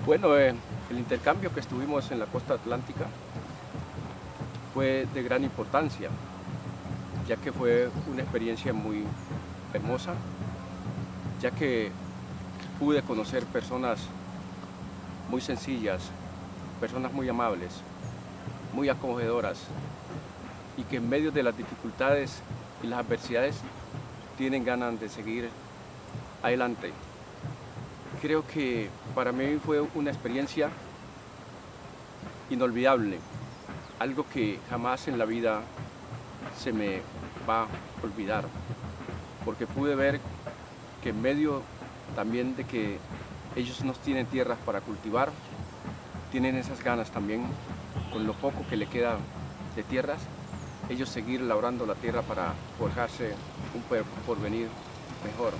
Bueno, el intercambio que estuvimos en la costa atlántica fue de gran importancia, ya que fue una experiencia muy hermosa, ya que pude conocer personas muy sencillas, personas muy amables, muy acogedoras y que en medio de las dificultades y las adversidades tienen ganas de seguir adelante. Creo que para mí fue una experiencia inolvidable, algo que jamás en la vida se me va a olvidar, porque pude ver que en medio también de que ellos no tienen tierras para cultivar, tienen esas ganas también, con lo poco que le queda de tierras, ellos seguir labrando la tierra para forjarse un porvenir mejor.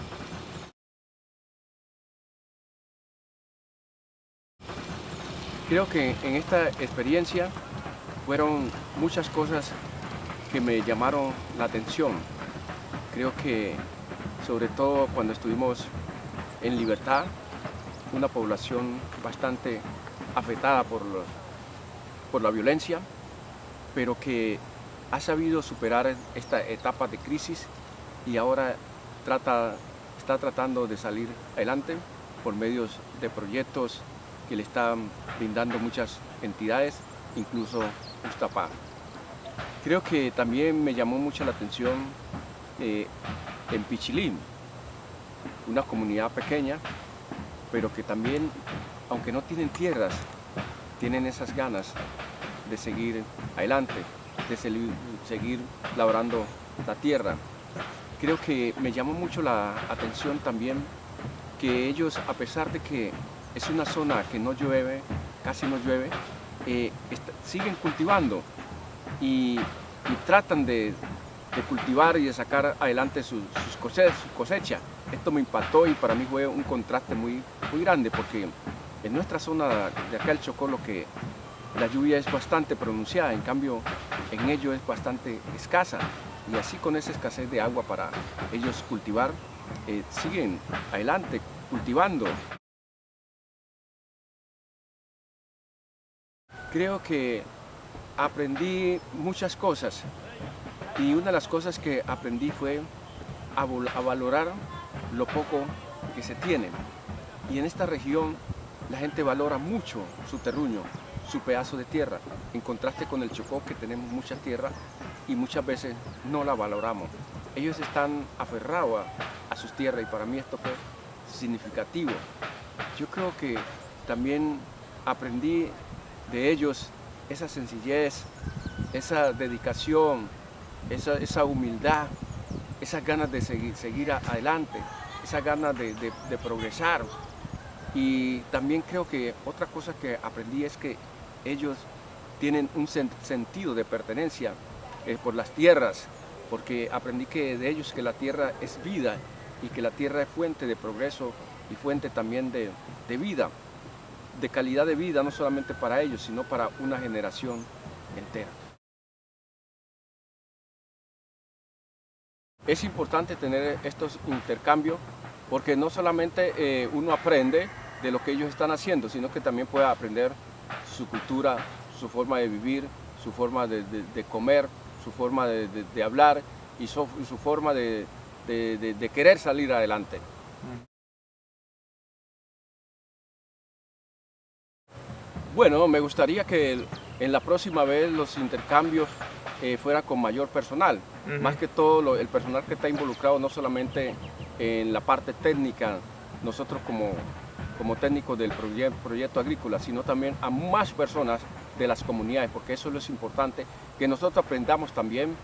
Creo que en esta experiencia fueron muchas cosas que me llamaron la atención. Creo que sobre todo cuando estuvimos en Libertad, una población bastante afectada por la violencia, pero que ha sabido superar esta etapa de crisis y ahora está tratando de salir adelante por medios de proyectos que le están brindando muchas entidades, incluso Ustapá. Creo que también me llamó mucho la atención en Pichilín, una comunidad pequeña, pero que también, aunque no tienen tierras, tienen esas ganas de seguir adelante, de seguir labrando la tierra. Creo que me llamó mucho la atención también que ellos, a pesar de que es una zona que no llueve, casi no llueve, siguen cultivando y tratan de cultivar y de sacar adelante su cosecha. Esto me impactó y para mí fue un contraste muy grande porque en nuestra zona de acá el Chocó la lluvia es bastante pronunciada, en cambio en ellos es bastante escasa y así con esa escasez de agua para ellos cultivar, siguen adelante cultivando. Creo que aprendí muchas cosas y una de las cosas que aprendí fue a valorar lo poco que se tiene. Y en esta región la gente valora mucho su terruño, su pedazo de tierra, en contraste con el Chocó, que tenemos mucha tierra y muchas veces no la valoramos. Ellos están aferrados a sus tierras y para mí esto fue significativo. Yo creo que también aprendí de ellos esa sencillez, esa dedicación, esa humildad, esas ganas de seguir adelante, esas ganas de progresar. Y también creo que otra cosa que aprendí es que ellos tienen un sentido de pertenencia por las tierras, porque aprendí que de ellos que la tierra es vida y que la tierra es fuente de progreso y fuente también de vida, de calidad de vida, no solamente para ellos, sino para una generación entera. Es importante tener estos intercambios porque no solamente uno aprende de lo que ellos están haciendo, sino que también puede aprender su cultura, su forma de vivir, su forma de comer, su forma de hablar y su forma de querer salir adelante. Bueno, me gustaría que en la próxima vez los intercambios fueran con mayor personal, más que todo el personal que está involucrado no solamente en la parte técnica, nosotros como técnicos del proyecto agrícola, sino también a más personas de las comunidades, porque eso es lo importante, que nosotros aprendamos también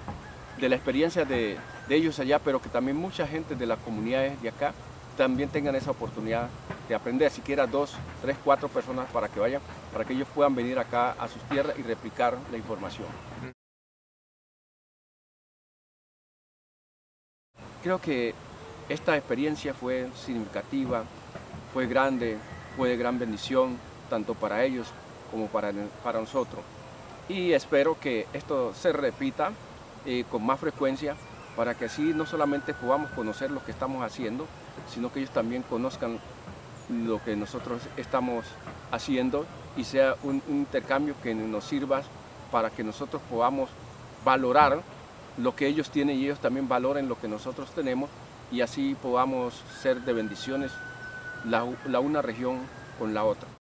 de la experiencia de ellos allá, pero que también mucha gente de las comunidades de acá también tengan esa oportunidad de aprender, siquiera 2, 3, 4 personas para que vayan, para que ellos puedan venir acá a sus tierras y replicar la información. Creo que esta experiencia fue significativa, fue grande, fue de gran bendición, tanto para ellos como para nosotros. Y espero que esto se repita con más frecuencia para que así no solamente podamos conocer lo que estamos haciendo, sino que ellos también conozcan lo que nosotros estamos haciendo y sea un intercambio que nos sirva para que nosotros podamos valorar lo que ellos tienen y ellos también valoren lo que nosotros tenemos y así podamos ser de bendiciones la una región con la otra.